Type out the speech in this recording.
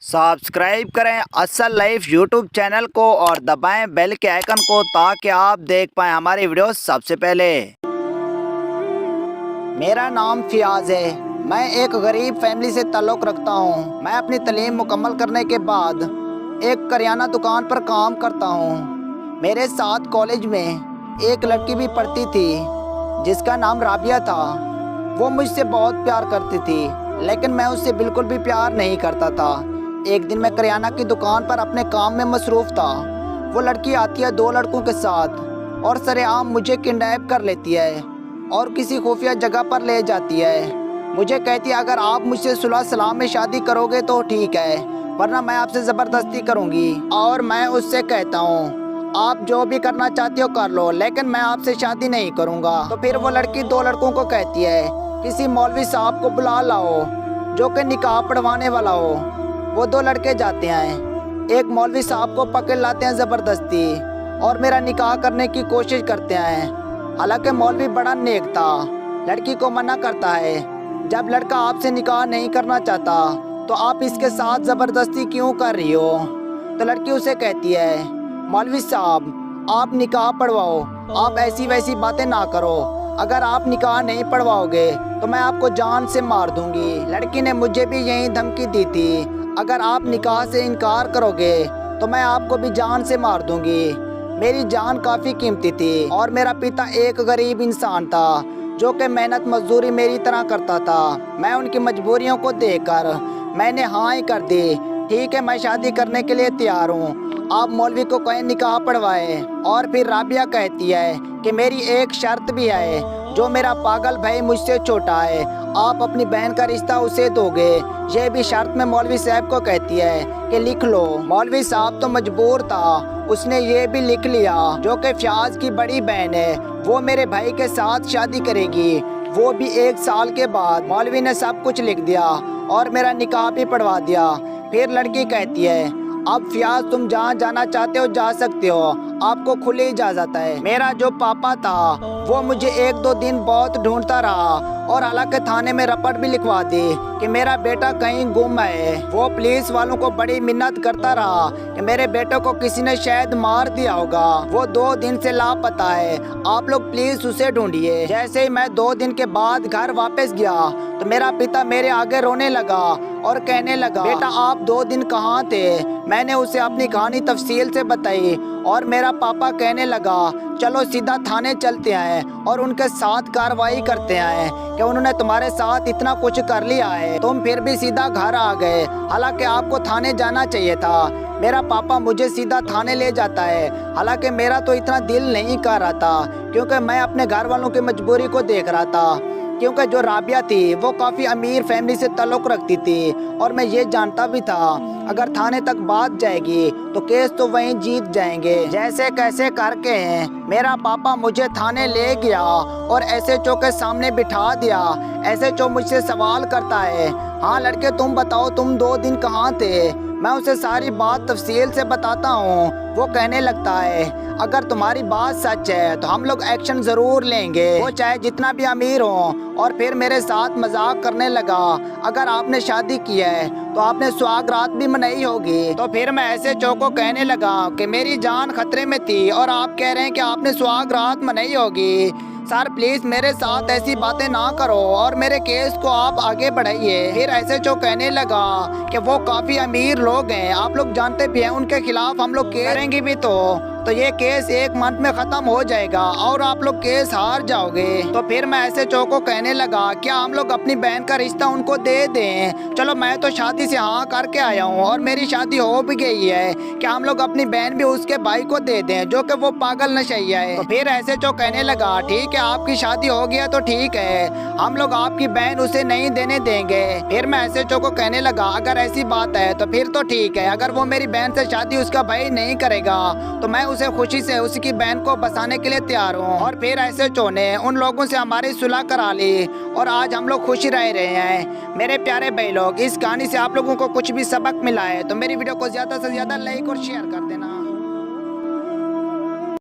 Subscribe करें असल life YouTube channel को और दबाएं बेल के आइकन को ताकि आप देख पाएं हमारी वीडियो सबसे पहले। मेरा नाम फियाज है। मैं एक गरीब फैमिली से ताल्लुक़ रखता हूँ। मैं अपनी तालीम मुकम्मल करने के बाद एक करियाना दुकान पर काम करता हूँ। मेरे साथ कॉलेज में एक लड़की भी पढ़ती थी जिसका नाम राबिया था। वो मुझसे बहुत प्यार करती थी लेकिन मैं उससे बिल्कुल भी प्यार नहीं करता था। एक दिन मैं करियाना की दुकान पर अपने काम में मसरूफ़ था। वो लड़की आती है 2 लड़कों के साथ और सरेआम मुझे किडनैप कर लेती है और किसी खुफिया जगह पर ले जाती है। मुझे कहती है अगर आप मुझसे सुलह सलाम में शादी करोगे तो ठीक है, वरना मैं आपसे ज़बरदस्ती करूँगी। और मैं उससे कहता हूँ आप जो भी करना चाहती हो कर लो, लेकिन मैं आपसे शादी नहीं करूँगा। तो फिर वो लड़की 2 लड़कों को कहती है किसी मौलवी साहब को बुला लाओ जो कि निकाह पढ़वाने वाला हो। वो 2 लड़के जाते हैं, एक मौलवी साहब को पकड़ लाते हैं ज़बरदस्ती और मेरा निकाह करने की कोशिश करते हैं। हालांकि मौलवी बड़ा नेक था, लड़की को मना करता है। जब लड़का आपसे निकाह नहीं करना चाहता तो आप इसके साथ ज़बरदस्ती क्यों कर रही हो? तो लड़की उसे कहती है मौलवी साहब आप निकाह पढ़वाओ, आप ऐसी वैसी बातें ना करो। अगर आप निकाह नहीं पढ़वाओगे तो मैं आपको जान से मार दूंगी। लड़की ने मुझे भी यही धमकी दी थी, अगर आप निकाह से इनकार करोगे तो मैं आपको भी जान से मार दूंगी। मेरी जान काफ़ी कीमती थी और मेरा पिता एक गरीब इंसान था जो कि मेहनत मजदूरी मेरी तरह करता था। मैं उनकी मजबूरियों को देखकर मैंने हाँ ही कर दी। ठीक है, मैं शादी करने के लिए तैयार हूँ, आप मौलवी को कहें निकाह पढ़वाए। और फिर राबिया कहती है कि मेरी एक शर्त भी है, जो मेरा पागल भाई मुझसे छोटा है, आप अपनी बहन का रिश्ता उसे दोगे। ये भी शर्त में मौलवी साहब को कहती है कि लिख लो। मौलवी साहब तो मजबूर था, उसने ये भी लिख लिया जो कि फियाज की बड़ी बहन है वो मेरे भाई के साथ शादी करेगी, वो भी 1 साल के बाद। मौलवी ने सब कुछ लिख दिया और मेरा निकाह भी पढ़वा दिया। फिर लड़की कहती है अब फियाज तुम जहाँ जाना चाहते हो जा सकते हो, आपको खुली इजाज़त है। मेरा जो पापा था वो मुझे 1-2 दिन बहुत ढूंढता रहा और हालांकि थाने में रपट भी लिखवा दी कि मेरा बेटा कहीं गुम है। वो पुलिस वालों को बड़ी मिन्नत करता रहा कि मेरे बेटे को किसी ने शायद मार दिया होगा, वो 2 दिन से लापता है, आप लोग प्लीज उसे ढूंढिए। जैसे ही मैं 2 दिन के बाद घर वापस गया तो मेरा पिता मेरे आगे रोने लगा और कहने लगा बेटा आप 2 दिन कहाँ थे? मैंने उसे अपनी कहानी तफसील से बताई और मेरा पापा कहने लगा चलो सीधा थाने चलते हैं और उनके साथ कार्रवाई करते हैं कि उन्होंने तुम्हारे साथ इतना कुछ कर लिया है, तुम फिर भी सीधा घर आ गए, हालांकि आपको थाने जाना चाहिए था। मेरा पापा मुझे सीधा थाने ले जाता है, हालांकि मेरा तो इतना दिल नहीं कर रहा था क्योंकि मैं अपने घर वालों की मजबूरी को देख रहा था। क्योंकि जो राबिया थी वो काफ़ी अमीर फैमिली से ताल्लुक़ रखती थी और मैं ये जानता भी था अगर थाने तक बात जाएगी तो केस तो वहीं जीत जाएंगे। जैसे कैसे करके मेरा पापा मुझे थाने ले गया और एसएचओ के सामने बिठा दिया। एसएचओ मुझसे सवाल करता है हाँ लड़के तुम बताओ तुम 2 दिन कहाँ थे? मैं उसे सारी बात तफसील से बताता हूँ। वो कहने लगता है अगर तुम्हारी बात सच है तो हम लोग एक्शन ज़रूर लेंगे, वो चाहे जितना भी अमीर हो। और फिर मेरे साथ मजाक करने लगा अगर आपने शादी की है तो आपने सुहाग रात भी मनाई होगी। तो फिर मैं ऐसे चौको कहने लगा कि मेरी जान खतरे में थी और आप कह रहे हैं कि आपने सुहाग रात मनाई होगी। सर प्लीज मेरे साथ ऐसी बातें ना करो और मेरे केस को आप आगे बढ़ाइए। फिर ऐसे जो कहने लगा कि वो काफ़ी अमीर लोग हैं, आप लोग जानते भी हैं, उनके खिलाफ हम लोग करेंगे भी तो ये केस 1 मंथ में ख़त्म हो जाएगा और आप लोग केस हार जाओगे। तो फिर मैं ऐसे चौको कहने लगा क्या हम लोग अपनी बहन का रिश्ता उनको दे दें? चलो मैं तो शादी से हाँ करके आया हूँ और मेरी शादी हो भी गई है, क्या हम लोग अपनी बहन भी उसके भाई को दे दें जो कि वो पागल नशैया है? तो फिर ऐसे जो कहने लगा ठीक है आपकी शादी हो गया तो ठीक है, हम लोग आपकी बहन उसे नहीं देने देंगे। फिर मैं ऐसे जो को कहने लगा अगर ऐसी बात है तो फिर तो ठीक है, अगर वो मेरी बहन से शादी उसका भाई नहीं करेगा तो मैं उसे खुशी से उसकी बहन को बसाने के लिए तैयार हूँ। और फिर ऐसे चोने उन लोगों से हमारी सुलह करा ली और आज हम लोग खुश रह रहे हैं। मेरे प्यारे भाई लोग, इस कहानी से आप लोगों को कुछ भी सबक मिला है तो मेरी वीडियो को ज़्यादा से ज़्यादा लाइक और शेयर कर देना।